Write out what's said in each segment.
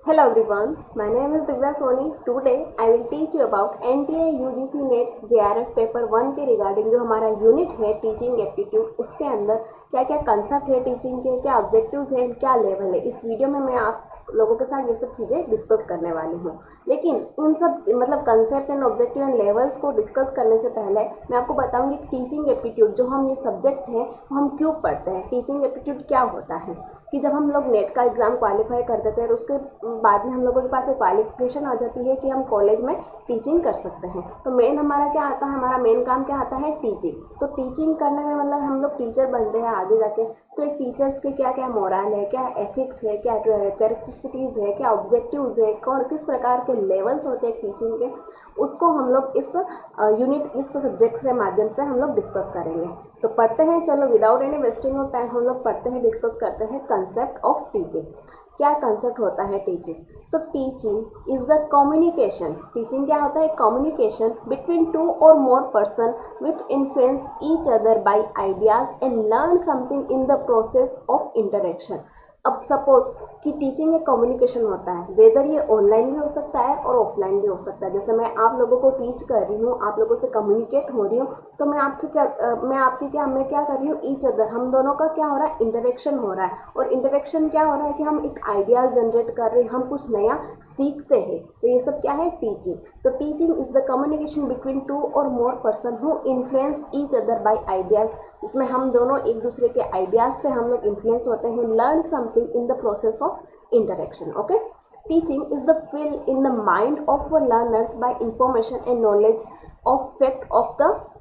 Hello everyone, my name is Divya Soni. Today I will teach you about NTA UGC NET JRF paper 1 के regarding जो हमारा unit है teaching aptitude, उसके अंदर क्या क्या कंसेप्ट है टीचिंग के, क्या ऑब्जेक्टिव्स हैं, क्या लेवल है। इस वीडियो में मैं आप लोगों के साथ ये सब चीज़ें डिस्कस करने वाली हूँ। लेकिन इन सब मतलब concept and objective and levels को डिस्कस करने से पहले मैं आपको बताऊँगी टीचिंग एप्टीट्यूड जो हम ये सब्जेक्ट है वो हम क्यों पढ़ते हैं। टीचिंग एप्टीट्यूड क्या होता है कि जब हम लोग नेट का एग्ज़ाम क्वालिफाई कर देते हैं तो उसके बाद में हम लोगों के पास एक क्वालिफिकेशन आ जाती है कि हम कॉलेज में टीचिंग कर सकते हैं। तो मेन हमारा क्या आता है, हमारा मेन काम क्या आता है, टीचिंग। तो टीचिंग करने में मतलब हम लोग टीचर बनते हैं आगे जाके। तो एक टीचर्स के क्या क्या मोरल है, क्या एथिक्स है, क्या कैरेक्टरिस्टिक्स है, क्या ऑब्जेक्टिव्स है, कौन किस प्रकार के लेवल्स होते हैं टीचिंग के, उसको हम लोग इस यूनिट इस सब्जेक्ट के माध्यम से हम लोग डिस्कस करेंगे। तो पढ़ते हैं, चलो without any wasting of time हम लोग पढ़ते हैं, डिस्कस करते हैं कंसेप्ट ऑफ टीचिंग। क्या कंसेप्ट होता है टीचिंग? तो teaching is the communication. Teaching क्या होता है? कम्युनिकेशन बिटवीन टू और more person with influence each other by ideas and learn something in the process of interaction. अब सपोज कि टीचिंग एक कम्युनिकेशन होता है, वेदर ये ऑनलाइन भी हो सकता है और ऑफलाइन भी हो सकता है। जैसे मैं आप लोगों को टीच कर रही हूँ, आप लोगों से कम्युनिकेट हो रही हूँ, तो मैं आपसे क्या मैं क्या कर रही हूँ, ईच अदर, हम दोनों का क्या हो रहा है, इंटरेक्शन हो रहा है। और इंटरेक्शन क्या हो रहा है कि हम एक आइडियाज जनरेट कर रहे हैं, हम कुछ नया सीखते हैं। तो ये सब क्या है, टीचिंग। तो teaching is the communication between two और more person who influence each other by ideas. इसमें हम दोनों एक दूसरे के आइडियाज से हम लोग इन्फ्लुएंस होते हैं, learn something in the process of interaction. Okay, teaching is the fill in the mind of learners by information and knowledge of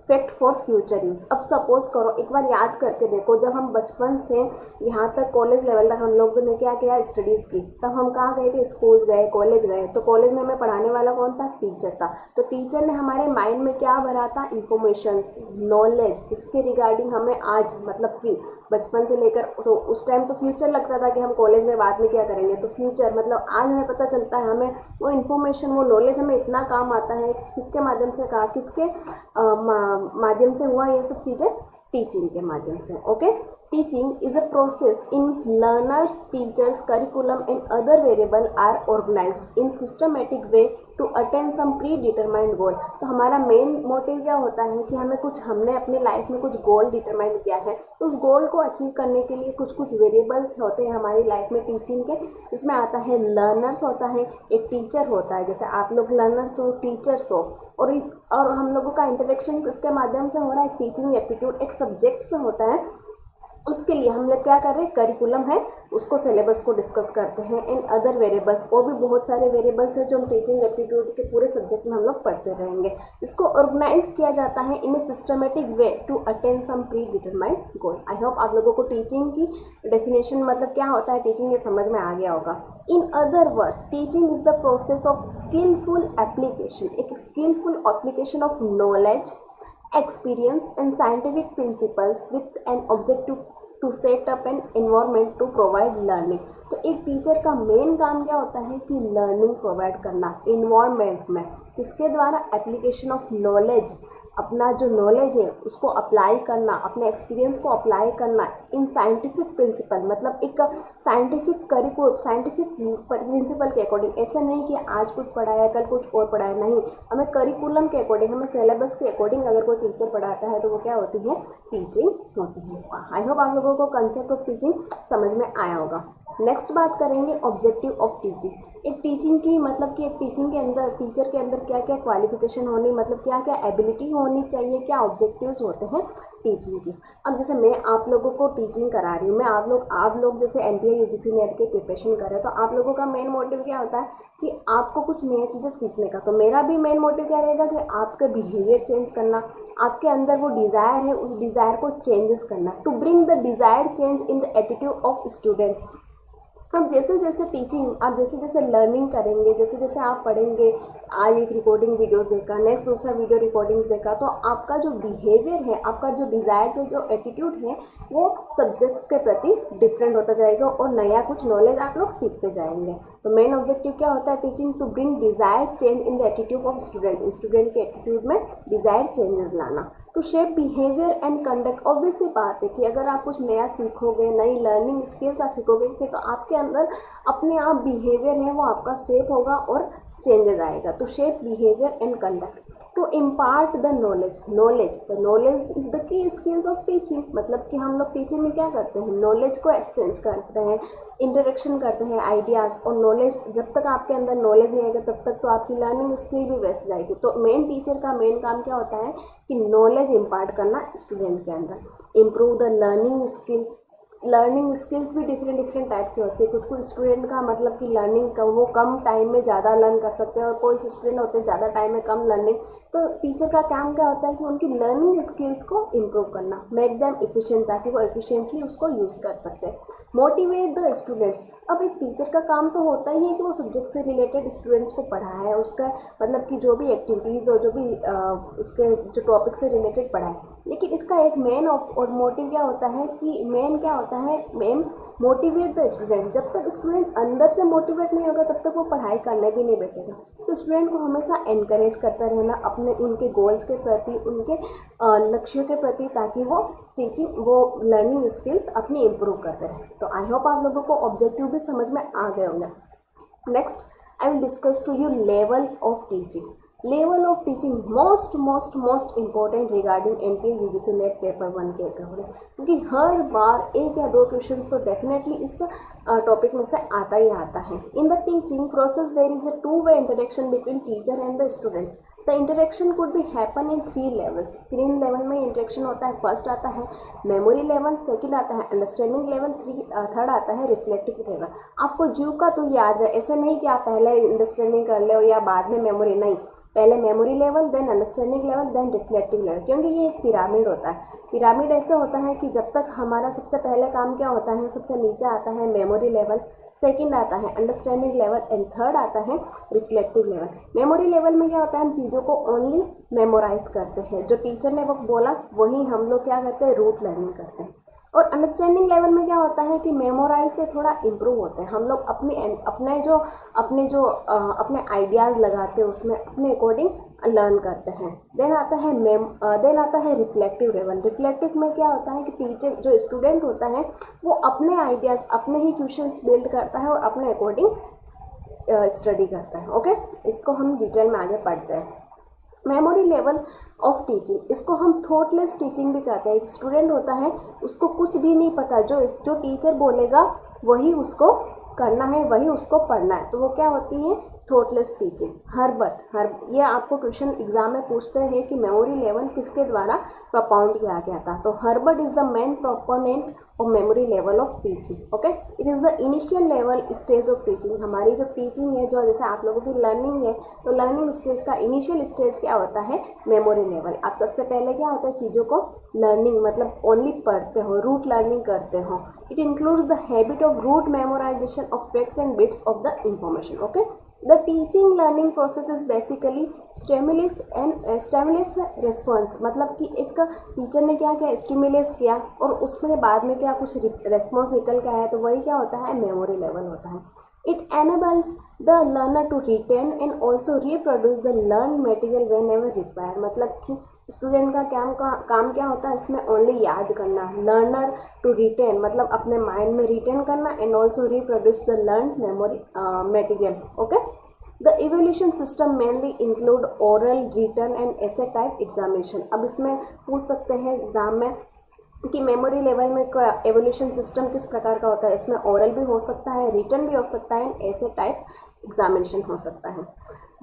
fact for future use. अब सपोज करो, एक बार याद करके देखो, जब हम बचपन से यहाँ तक कॉलेज लेवल तक हम लोगों ने क्या किया, स्टडीज़ की, तब हम कहाँ गए थे, स्कूल्स गए, कॉलेज गए। तो कॉलेज में हमें पढ़ाने वाला कौन था, टीचर था। तो टीचर ने हमारे माइंड में क्या भरा था, इन्फॉर्मेशंस, नॉलेज, जिसके रिगार्डिंग हमें आज मतलब कि बचपन से लेकर, तो उस टाइम तो फ्यूचर लगता था कि हम कॉलेज में बाद में क्या करेंगे, तो फ्यूचर मतलब आज हमें पता चलता है, हमें वो इन्फॉर्मेशन, वो नॉलेज हमें इतना काम आता है। किसके माध्यम से कहा, किसके माध्यम से हुआ ये सब चीज़ें, टीचिंग के माध्यम से। Okay, teaching is a process in which learners, teachers, curriculum and other variable are organized in systematic way to attain some predetermined goal. तो हमारा मेन मोटिव क्या होता है कि हमने अपने लाइफ में कुछ गोल डिटरमाइन किया है, तो उस गोल को अचीव करने के लिए कुछ वेरिएबल्स होते हैं हमारी लाइफ में टीचिंग के। इसमें आता है लर्नर्स होता है, एक टीचर होता है, जैसे आप लोग लर्नर्स हो, टीचर्स हो, और हम लोगों का इंटरेक्शन इसके माध्यम से हो रहा है। टीचिंग एप्टीट्यूड एक सब्जेक्ट से होता है, उसके लिए हम लोग क्या कर रहे हैं, करिकुलम है, उसको सिलेबस को डिस्कस करते हैं। इन अदर वेरिएबल्स, और भी बहुत सारे वेरिएबल्स हैं जो हम टीचिंग एप्टीट्यूड के पूरे सब्जेक्ट में हम लोग पढ़ते रहेंगे। इसको ऑर्गेनाइज किया जाता है in a systematic way to attain some predetermined goal. I hope आप लोगों को टीचिंग की डेफिनेशन मतलब क्या होता है टीचिंग, ये समझ में आ गया होगा। In other words, teaching is the process of skillful application, एक skillful application of knowledge, experience and scientific principles with an objective to set up an environment to provide learning। तो एक टीचर का मेन काम क्या होता है कि learning provide करना इन्वायरमेंट में, किसके द्वारा, एप्लीकेशन ऑफ नॉलेज, अपना जो नॉलेज है उसको अप्लाई करना, अपने एक्सपीरियंस को अप्लाई करना इन साइंटिफिक प्रिंसिपल, मतलब एक साइंटिफिक प्रिंसिपल के अकॉर्डिंग। ऐसा नहीं कि आज कुछ पढ़ाया कल कुछ और पढ़ाया, नहीं, हमें करिकुलम के अकॉर्डिंग, हमें सिलेबस के अकॉर्डिंग अगर कोई टीचर पढ़ाता है तो वो क्या होती है, टीचिंग होती है। आई होप आप लोगों को कंसेप्ट ऑफ टीचिंग समझ में आया होगा। नेक्स्ट बात करेंगे ऑब्जेक्टिव ऑफ टीचिंग। एक टीचिंग की मतलब कि एक टीचिंग के अंदर, टीचर के अंदर क्या क्या क्वालिफिकेशन होनी, मतलब क्या क्या एबिलिटी होनी चाहिए, क्या ऑब्जेक्टिव्स होते हैं टीचिंग की। अब जैसे मैं आप लोगों को टीचिंग करा रही हूँ, मैं आप लोग जैसे एनटीए यूजीसी नेट के प्रिपरेशन कर रहे हैं, तो आप लोगों का मेन मोटिव क्या होता है कि आपको कुछ नई चीज़ें सीखने का। तो मेरा भी मेन मोटिव क्या रहेगा कि आपका बिहेवियर चेंज करना, आपके अंदर वो डिज़ायर है, उस डिज़ायर को चेंजेस करना, to bring the desired change in the attitude of students. अब जैसे जैसे टीचिंग, आप जैसे जैसे लर्निंग करेंगे, जैसे जैसे आप पढ़ेंगे, आज एक रिकॉर्डिंग वीडियोस देखा, नेक्स्ट दूसरा वीडियो रिकॉर्डिंग्स देखा, तो आपका जो बिहेवियर है, आपका जो डिज़ायर है, जो एटीट्यूड है, वो सब्जेक्ट्स के प्रति डिफरेंट होता जाएगा और नया कुछ नॉलेज आप लोग सीखते जाएंगे। तो मेन ऑब्जेक्टिव क्या होता है teaching, to bring desired change in the attitude of student, student के एटीट्यूड में डिज़ायर्ड चेंजेस लाना। To shape behaviour and conduct. Obviously बात है कि अगर आप कुछ नया सीखोगे, नई लर्निंग स्किल्स आप सीखोगे तो आपके अंदर अपने आप बिहेवियर है वो आपका शेप होगा और चेंजेस आएगा। To shape behaviour and conduct, to impart the knowledge, the knowledge is the key skills of teaching. मतलब कि हम लोग टीचिंग में क्या करते हैं, नॉलेज को एक्सचेंज करते हैं, इंटरेक्शन करते हैं आइडियाज़। और नॉलेज, जब तक आपके अंदर नॉलेज नहीं आएगा तब तक तो आपकी लर्निंग स्किल भी वेस्ट जाएगी। तो मेन टीचर का मेन काम क्या होता है कि नॉलेज इम्पार्ट करना स्टूडेंट के अंदर, improve the learning skill. Learning skills भी डिफरेंट टाइप की होती है। कुछ स्टूडेंट का मतलब कि लर्निंग का वो कम टाइम में ज़्यादा लर्न कर सकते हैं, और कोई स्टूडेंट होते हैं ज़्यादा टाइम में कम लर्निंग। तो टीचर का काम क्या होता है कि उनकी लर्निंग स्किल्स को इम्प्रूव करना, मेक देम एफिशिएंट, ताकि वो एफिशिएंटली उसको यूज़ कर सकते हैं। Motivate the students. अब एक टीचर का काम तो होता ही है कि वो सब्जेक्ट से रिलेटेड स्टूडेंट्स को पढ़ाए, उसका मतलब कि जो भी एक्टिविटीज़ और जो भी उसके जो टॉपिक से रिलेटेड पढ़ाए। लेकिन इसका एक मेन और मोटिव क्या होता है कि मेन मोटिवेट द स्टूडेंट। जब तक स्टूडेंट अंदर से मोटिवेट नहीं होगा तब तक वो पढ़ाई करने भी नहीं बैठेगा। तो स्टूडेंट को हमेशा एनकरेज करता रहना अपने उनके गोल्स के प्रति, उनके लक्ष्यों के प्रति, ताकि वो लर्निंग स्किल्स अपनी इम्प्रूव करते रहे। तो आई होप आप लोगों को ऑब्जेक्टिव भी समझ में आ गए होंगे। Next I will discuss to you levels of teaching. Level of teaching most important regarding NTA UGC NET paper 1 के अकॉर्डिंग, क्योंकि हर बार एक या दो क्वेश्चंस तो डेफिनेटली इस टॉपिक में से आता ही आता है। In the teaching process there is a two way interaction between teacher and the students. The interaction could be happen in 3 levels. 3 level में इंटरेक्शन होता है। फर्स्ट आता है मेमोरी लेवल, सेकंड आता है अंडरस्टैंडिंग लेवल, थर्ड आता है reflective level. आपको जो का तो याद है, ऐसे नहीं कि आप पहले अंडरस्टैंडिंग कर ले या बाद में मेमोरी, नहीं, पहले memory level, then understanding level, then reflective level. क्योंकि ये एक पिरामिड होता है। पिरामिड ऐसे होता है कि जब तक हमारा सबसे पहले काम क्या होता है, सबसे नीचे आता है मेमोरी लेवल, सेकंड आता है अंडरस्टैंडिंग लेवल एंड थर्ड आता है रिफ्लेक्टिव लेवल। मेमोरी लेवल में क्या होता है, हम चीज़ों को ओनली मेमोराइज करते हैं, जो टीचर ने वो बोला वही हम लोग क्या करते हैं, रूट लर्निंग करते हैं। और अंडरस्टैंडिंग लेवल में क्या होता है कि मेमोराइज से थोड़ा इम्प्रूव होते हैं हम लोग, अपने आइडियाज़ लगाते हैं, उसमें अपने अकॉर्डिंग लर्न करते हैं। देन आता है रिफ्लेक्टिव लेवल। रिफ्लेक्टिव में क्या होता है कि टीचर जो स्टूडेंट होता है वो अपने आइडियाज़, अपने ही क्वेश्चंस बिल्ड करता है और अपने अकॉर्डिंग स्टडी करता है। ओके, इसको हम डिटेल में आगे पढ़ते हैं। मेमोरी लेवल ऑफ टीचिंग, इसको हम थॉटलेस टीचिंग भी कहते हैं। एक स्टूडेंट होता है, उसको कुछ भी नहीं पता, जो टीचर बोलेगा वही उसको करना है, वही उसको पढ़ना है, तो वो क्या होती है, थॉटलेस टीचिंग। ये आपको क्वेश्चन एग्जाम में पूछते हैं कि मेमोरी लेवल किसके द्वारा प्रोपाउंड किया गया था। तो Herbert is the main proponent of memory level of teaching. Okay, it is the initial level stage of teaching. हमारी जो टीचिंग है, जो जैसे आप लोगों की लर्निंग है, तो लर्निंग स्टेज का इनिशियल स्टेज क्या होता है, मेमोरी लेवल। आप सबसे पहले क्या होता है, चीज़ों को लर्निंग मतलब ओनली पढ़ते हो, रूट लर्निंग करते हो। It includes the habit of rote memorisation of fact and bits of the information. Okay, the teaching learning process is basically stimulus response. मतलब कि एक टीचर ने क्या किया, स्टिमुलस किया और उसमें बाद में क्या कुछ रिस्पॉन्स निकल के आया, तो वही क्या होता है, मेमोरी लेवल होता है। It enables the learner to retain and also reproduce the learn material whenever require. मतलब कि स्टूडेंट का काम क्या होता है, इसमें ओनली याद करना, लर्नर टू रिटेन मतलब अपने माइंड में रिटेन करना and also reproduce the learn memory material. Okay, the evolution system mainly include oral, written and essay type examination. अब इसमें पूछ सकते हैं एग्जाम में कि मेमोरी लेवल में एवोल्यूशन सिस्टम किस प्रकार का होता है। इसमें ओरल भी हो सकता है, रिटन भी हो सकता है, ऐसे टाइप एग्जामिनेशन हो सकता है।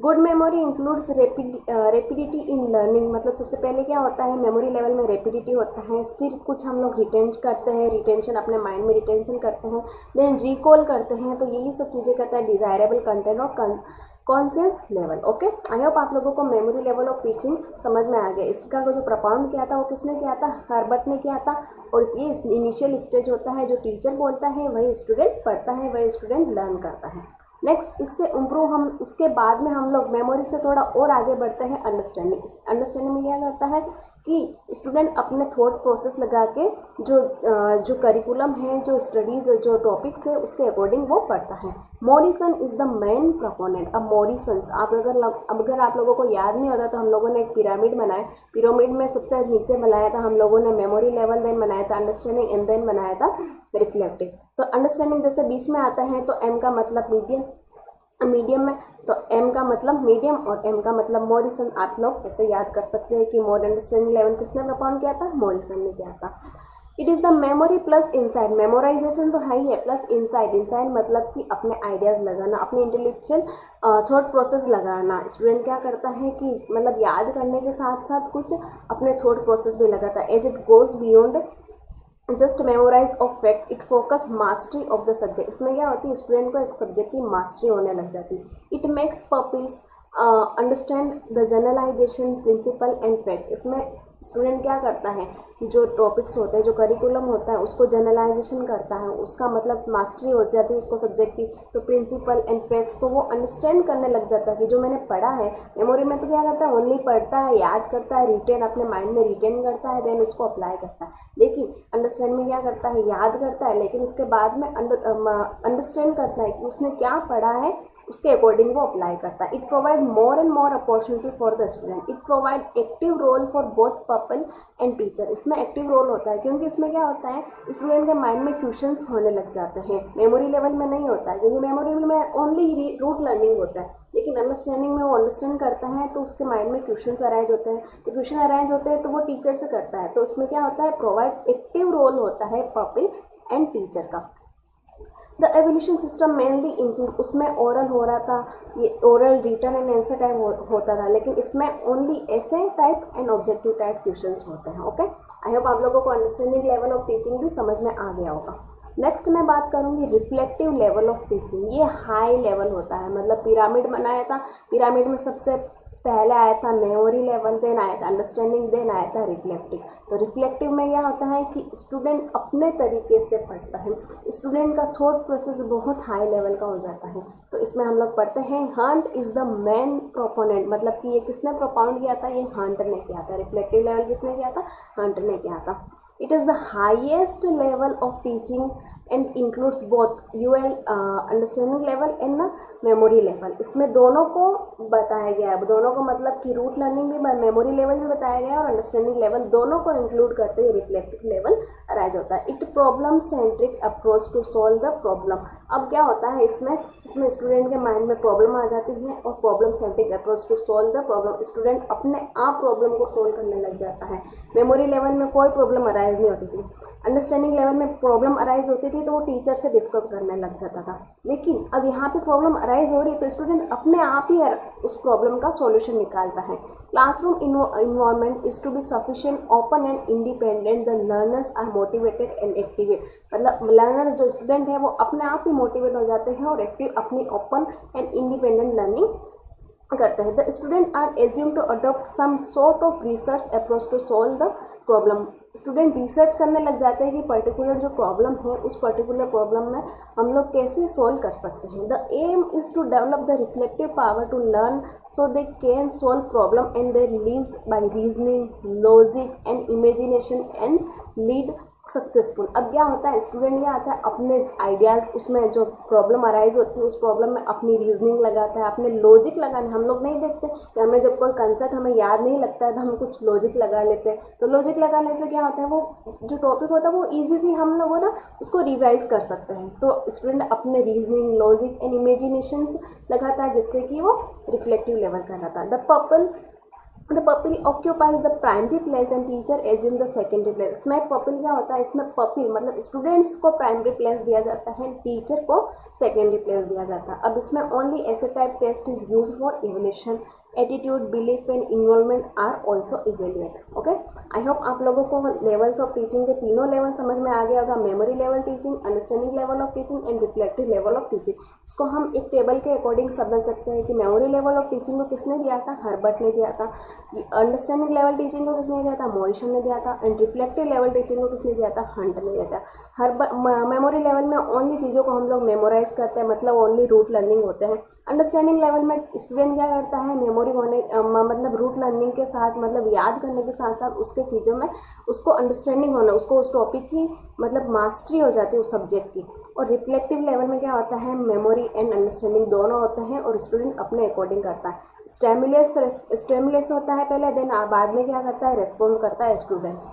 Good memory includes rapidity in learning. मतलब सबसे पहले क्या होता है, मेमोरी लेवल में रेपिडिटी होता है, फिर कुछ हम लोग रिटेन करते हैं, रिटेंशन अपने माइंड में रिटेंशन करते हैं, देन रिकॉल करते हैं। तो यही सब चीज़ें करता है डिज़ायरेबल कंटेंट और conscious level. Okay, I hope आप लोगों को मेमोरी लेवल ऑफ टीचिंग समझ में आ गया। इसका जो प्रोपाउंड किया था वो किसने किया था, हर्बर्ट ने किया था। और ये इनिशियल स्टेज होता है, जो टीचर बोलता है वही स्टूडेंट पढ़ता है, वही स्टूडेंट लर्न करता है। नेक्स्ट, इससे इम्प्रूव हम इसके बाद में हम लोग मेमोरी से थोड़ा और आगे बढ़ते हैं अंडरस्टैंडिंग। अंडरस्टैंडिंग में क्या करता है कि स्टूडेंट अपने थॉट प्रोसेस लगा के जो करिकुलम है, जो स्टडीज़, जो टॉपिक्स है, उसके अकॉर्डिंग वो पढ़ता है। Morrison is the main proponent. अब मॉरिसन्स अगर आप लोगों को याद नहीं होता तो हम लोगों ने एक पिरामिड बनाया। पिरामिड में सबसे नीचे बनाया था हम लोगों ने मेमोरी लेवल, देन बनाया था अंडरस्टैंडिंग एंड देन बनाया था रिफ्लेक्टिव। तो अंडरस्टैंडिंग जैसे बीच में आता है तो एम का मतलब मीडियम में, तो एम का मतलब मीडियम और एम का मतलब मॉरिसन। आप लोग ऐसे याद कर सकते हैं कि मोर अंडरस्टैंडिंग लेवल किसने प्रपोन किया था? मॉरिसन ने किया था। It is the memory plus insight. Memorisation तो है ही है, प्लस इंसाइट। इंसाइट मतलब कि अपने आइडियाज़ लगाना, अपने इंटेलेक्चुअल थॉट प्रोसेस लगाना। स्टूडेंट क्या करता है कि मतलब याद करने के साथ साथ कुछ अपने थॉट प्रोसेस भी लगाता है। As it goes beyond just memorise of fact, it focus mastery of the subject. इसमें क्या होती है, स्टूडेंट को एक सब्जेक्ट की मास्टरी होने लग जाती है। It makes pupils understand the generalisation principle and fact. इसमें स्टूडेंट क्या करता है कि जो टॉपिक्स होते हैं, जो करिकुलम होता है, उसको जनरलाइजेशन करता है, उसका मतलब मास्टरी हो जाती है उसको सब्जेक्ट की। तो प्रिंसिपल एंड फैक्ट्स को वो अंडरस्टैंड करने लग जाता है कि जो मैंने पढ़ा है। मेमोरी में तो क्या करता है, ओनली पढ़ता है, याद करता है, रिटेन अपने माइंड में रिटेन करता है, देन उसको अप्लाई करता है। लेकिन अंडरस्टैंड में क्या करता है, याद करता है, लेकिन उसके बाद में अंडरस्टैंड करता है कि उसने क्या पढ़ा है, उसके अकॉर्डिंग वो अप्लाई करता है। It provide more and more opportunity for the student. It provide active role for both pupil and teacher. इसमें एक्टिव रोल होता है क्योंकि इसमें क्या होता है, स्टूडेंट के माइंड में क्वेश्चंस होने लग जाते हैं। मेमोरी लेवल में नहीं होता है क्योंकि मेमोरी में ओनली रूट लर्निंग होता है, लेकिन अंडरस्टैंडिंग में वो अंडरस्टैंड करता है तो उसके माइंड में क्वेश्चंस अराइज होते हैं। तो क्वेश्चन अराइज होते हैं तो वो टीचर से करता है। तो इसमें क्या होता है, प्रोवाइड एक्टिव रोल होता है पपल एंड टीचर का। The evolution system mainly include, उसमें ओरल हो रहा था, ये oral return and answer type होता था, लेकिन इसमें only essay type and objective type questions होते हैं। ओके, आई होप आप लोगों को अंडरस्टैंडिंग लेवल ऑफ टीचिंग भी समझ में आ गया होगा। नेक्स्ट मैं बात करूंगी रिफ्लेक्टिव लेवल ऑफ टीचिंग। ये हाई लेवल होता है, मतलब पिरामिड बनाया था, पिरामिड में सबसे पहले आया था मेमोरी लेवल, देन आया था अंडरस्टैंडिंग, देन आया था रिफ्लेक्टिव। तो रिफ्लेक्टिव में यह होता है कि स्टूडेंट अपने तरीके से पढ़ता है, स्टूडेंट का थॉट प्रोसेस बहुत हाई लेवल का हो जाता है। तो इसमें हम लोग पढ़ते हैं Hunt is the main proponent, मतलब कि ये किसने प्रोपाउंड किया था, ये हंट ने किया था। रिफ्लेक्टिव लेवल किसने किया था, हंट ने किया था। It is the highest level of teaching and includes both UL understanding level and memory level. इसमें दोनों को बताया गया है, दोनों को मतलब कि रूट लर्निंग भी, मेमोरी लेवल भी बताया गया है और अंडरस्टैंडिंग लेवल, दोनों को इंक्लूड करते ही रिफ्लेक्टिव लेवल अराइज होता है। It problem centric approach to solve the problem. अब क्या होता है, इसमें स्टूडेंट के माइंड में प्रॉब्लम आ जाती है और problem centric approach to solve the problem, student अपने आप प्रॉब्लम को सॉल्व करने लग जाता है। मेमोरी लेवल में कोई प्रॉब्लम अराइज नहीं होती थी, अंडरस्टैंडिंग लेवल में प्रॉब्लम अराइज होती थी तो वो टीचर से डिस्कस करने लग जाता था। लेकिन अब यहाँ पे प्रॉब्लम अराइज हो रही है तो स्टूडेंट अपने आप ही उस प्रॉब्लम का सॉल्यूशन निकालता है। Classroom environment is to be sufficient open and independent, the learners are motivated and activate. मतलब लर्नर्स जो स्टूडेंट है वो अपने आप ही मोटिवेट हो जाते हैं और एक्टिव अपनी ओपन एंड इंडिपेंडेंट लर्निंग करते हैं। The student are assume to adopt some sort of research approach to solve the problem. Student research करने लग जाते हैं कि पर्टिकुलर जो प्रॉब्लम है उस पर्टिकुलर प्रॉब्लम में हम लोग कैसे सॉल्व कर सकते हैं। The aim is to develop the reflective power to learn so they can solve problem and their lives by reasoning, logic and imagination and lead successful. अब क्या होता है, स्टूडेंट क्या आता है अपने आइडियाज़, उसमें जो प्रॉब्लम अराइज होती है उस प्रॉब्लम में अपनी रीजनिंग लगाता है, अपने लॉजिक लगाने। हम लोग नहीं देखते कि हमें जब कोई कंसेप्ट हमें याद नहीं लगता है तो हम कुछ लॉजिक लगा लेते हैं। तो लॉजिक लगाने से क्या होता है, वो जो टॉपिक होता है वो ईजी हम लोग ना उसको रिवाइज कर सकते हैं। तो स्टूडेंट अपने रीजनिंग, लॉजिक एंड इमेजिनेशंस लगाता है जिससे कि वो रिफ्लेक्टिव लेवल का रहता है। The pupil occupies the primary place and teacher assume the secondary place. इसमें पपिल क्या होता है, इसमें पपिल मतलब स्टूडेंट्स को प्राइमरी प्लेस दिया जाता है, टीचर को सेकेंडरी प्लेस दिया जाता है। अब इसमें only essay type test is use for evolution, attitude, belief and involvement are also evaluate. Okay, I hope आप लोगों को लेवल्स ऑफ टीचिंग के तीनों लेवल समझ में आ गया होगा, memory level teaching, understanding level of teaching and reflective level of teaching. इसको हम एक टेबल के अकॉर्डिंग समझ सकते हैं कि मेमोरी लेवल ऑफ टीचिंग को किसने दिया था, हर्बर्ट ने दिया था। अंडरस्टैंडिंग लेवल टीचिंग को किसने दिया था, मॉरिसन ने दिया था। एंड रिफ्लेक्टिव लेवल टीचिंग को किसने दिया था, हंट ने दिया था। मेमोरी लेवल में ओनली चीज़ों को हम लोग मेमोराइज करते हैं, मतलब ओनली रूट लर्निंग होते हैं। अंडरस्टैंडिंग लेवल में स्टूडेंट क्या करता है, मेमोरी मेमोरी होने मतलब रूट लर्निंग के साथ, मतलब याद करने के साथ साथ उसके चीज़ों में उसको अंडरस्टैंडिंग होना, उसको उस टॉपिक की मतलब मास्टरी हो जाती है उस सब्जेक्ट की। और रिफ्लेक्टिव लेवल में क्या होता है, मेमोरी एंड अंडरस्टैंडिंग दोनों होते हैं और स्टूडेंट अपने अकॉर्डिंग करता है। स्टेमुलस होता है पहले, देन बाद में क्या करता है, रेस्पॉन्स करता है स्टूडेंट्स।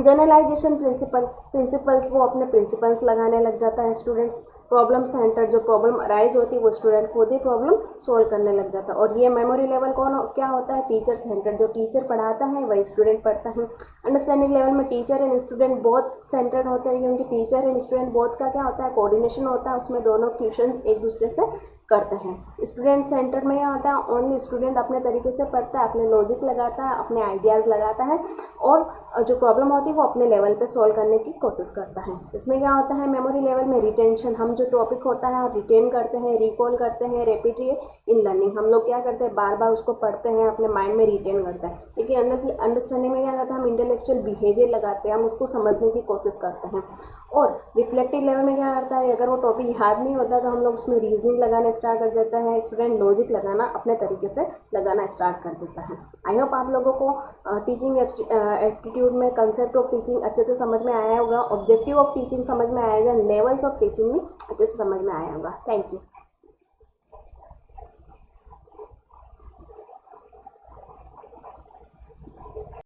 जनरलाइजेशन प्रिंसिपल्स, वो अपने प्रिंसिपल्स लगाने लग जाता है स्टूडेंट्स। प्रॉब्लम सेंटर, जो प्रॉब्लम अराइज होती है वो स्टूडेंट खुद ही प्रॉब्लम सोल्व करने लग जाता है। और ये मेमोरी लेवल क्या होता है, टीचर सेंटर, जो टीचर पढ़ाता है वही स्टूडेंट पढ़ता है। अंडरस्टैंडिंग लेवल में teacher and student both centred होते हैं, क्योंकि टीचर एंड स्टूडेंट बोथ का क्या होता है, कोऑर्डिनेशन होता है, उसमें दोनों ट्यूशंस एक दूसरे से करते हैं। स्टूडेंट सेंटर में क्या होता है, ओनली स्टूडेंट अपने तरीके से पढ़ता है, अपने लॉजिक लगाता है, अपने आइडियाज़ लगाता है और जो प्रॉब्लम होती है वो अपने लेवल पे सॉल्व करने की कोशिश करता है। इसमें क्या होता है, मेमोरी लेवल में रिटेंशन, हम जो टॉपिक होता है रिटेन करते हैं, रिकॉल करते हैं, रेपिटरी इन लर्निंग, हम लोग क्या करते हैं, बार बार उसको पढ़ते हैं, अपने माइंड में रिटेन करते हैं। लेकिन अंडरस्टैंडिंग में क्या करता है, हम इंटेलेक्चुअल बिहेवियर लगाते हैं, हम उसको समझने की कोशिश करते हैं। और रिफ्लेक्टिव लेवल में क्या करता है, अगर वो टॉपिक याद नहीं होता तो हम लोग उसमें रीजनिंग लगाना स्टार्ट कर देता है, स्टूडेंट लॉजिक लगाना अपने तरीके से लगाना स्टार्ट कर देता है। आई होप आप लोगों को टीचिंग एप्टीट्यूड में कंसेप्ट ऑफ टीचिंग अच्छे से समझ में आया होगा, ऑब्जेक्टिव ऑफ टीचिंग समझ में आएगा, लेवल्स ऑफ टीचिंग भी अच्छे से समझ में आया होगा। Thank you.